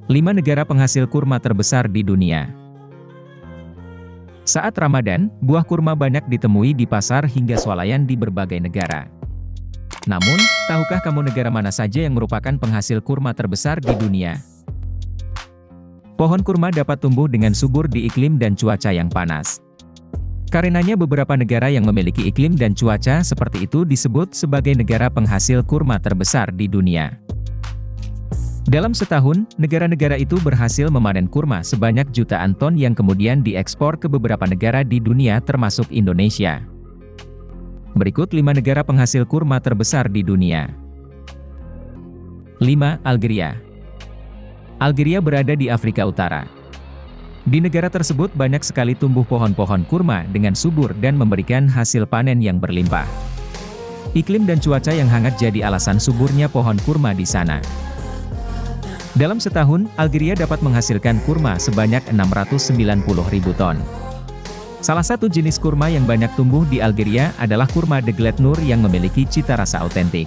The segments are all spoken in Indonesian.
5 negara penghasil kurma terbesar di dunia. Saat Ramadan, buah kurma banyak ditemui di pasar hingga swalayan di berbagai negara. Namun, tahukah kamu negara mana saja yang merupakan penghasil kurma terbesar di dunia? Pohon kurma dapat tumbuh dengan subur di iklim dan cuaca yang panas. Karenanya beberapa negara yang memiliki iklim dan cuaca seperti itu disebut sebagai negara penghasil kurma terbesar di dunia. Dalam setahun, negara-negara itu berhasil memanen kurma sebanyak jutaan ton yang kemudian diekspor ke beberapa negara di dunia termasuk Indonesia. Berikut 5 negara penghasil kurma terbesar di dunia. 5. Algeria. Algeria berada di Afrika Utara. Di negara tersebut banyak sekali tumbuh pohon-pohon kurma dengan subur dan memberikan hasil panen yang berlimpah. Iklim dan cuaca yang hangat jadi alasan suburnya pohon kurma di sana. Dalam setahun, Algeria dapat menghasilkan kurma sebanyak 690.000 ton. Salah satu jenis kurma yang banyak tumbuh di Algeria adalah kurma de Gletnur yang memiliki cita rasa autentik.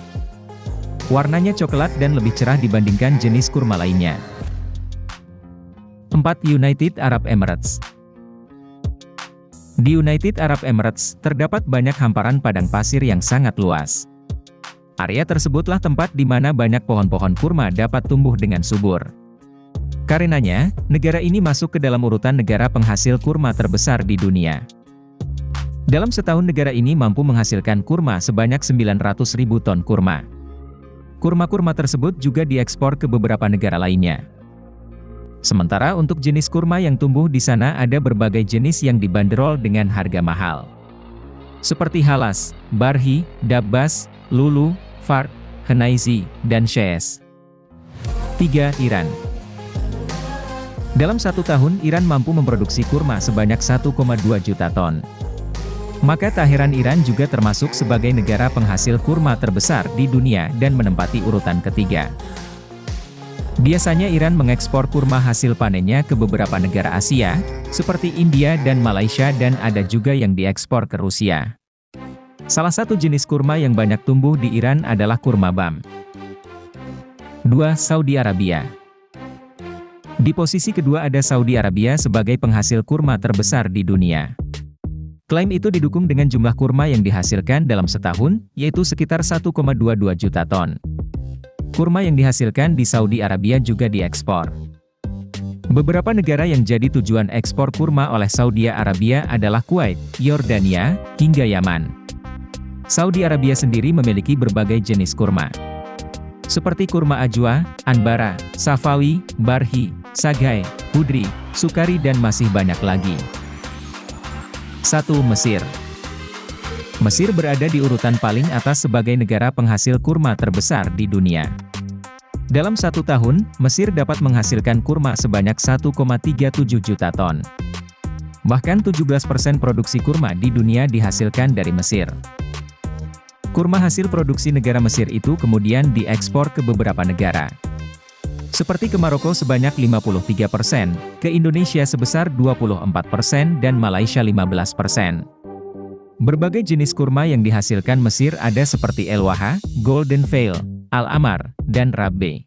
Warnanya coklat dan lebih cerah dibandingkan jenis kurma lainnya. 4. United Arab Emirates. Di United Arab Emirates, terdapat banyak hamparan padang pasir yang sangat luas. Area tersebutlah tempat di mana banyak pohon-pohon kurma dapat tumbuh dengan subur. Karenanya, negara ini masuk ke dalam urutan negara penghasil kurma terbesar di dunia. Dalam setahun negara ini mampu menghasilkan kurma sebanyak 900.000 ton kurma. Kurma-kurma tersebut juga diekspor ke beberapa negara lainnya. Sementara untuk jenis kurma yang tumbuh di sana ada berbagai jenis yang dibanderol dengan harga mahal. Seperti Halas, Barhi, Dabbas, Lulu, Fard, Henaizi, dan Shes. 3. Iran. Dalam satu tahun Iran mampu memproduksi kurma sebanyak 1,2 juta ton. Maka tak heran Iran juga termasuk sebagai negara penghasil kurma terbesar di dunia dan menempati urutan ketiga. Biasanya Iran mengekspor kurma hasil panennya ke beberapa negara Asia, seperti India dan Malaysia dan ada juga yang diekspor ke Rusia. Salah satu jenis kurma yang banyak tumbuh di Iran adalah kurma bam. 2. Saudi Arabia. Di posisi kedua ada Saudi Arabia sebagai penghasil kurma terbesar di dunia. Klaim itu didukung dengan jumlah kurma yang dihasilkan dalam setahun, yaitu sekitar 1,22 juta ton. Kurma yang dihasilkan di Saudi Arabia juga diekspor. Beberapa negara yang jadi tujuan ekspor kurma oleh Saudi Arabia adalah Kuwait, Yordania, hingga Yaman. Saudi Arabia sendiri memiliki berbagai jenis kurma. Seperti kurma ajwa, anbara, safawi, barhi, sagai, hudri, sukari dan masih banyak lagi. 1. Mesir. Mesir berada di urutan paling atas sebagai negara penghasil kurma terbesar di dunia. Dalam satu tahun, Mesir dapat menghasilkan kurma sebanyak 1,37 juta ton. Bahkan 17% produksi kurma di dunia dihasilkan dari Mesir. Kurma hasil produksi negara Mesir itu kemudian diekspor ke beberapa negara. Seperti ke Maroko sebanyak 53%, ke Indonesia sebesar 24% dan Malaysia 15%. Berbagai jenis kurma yang dihasilkan Mesir ada seperti El Waha, Golden Veil, Al Amar, dan Rabbe.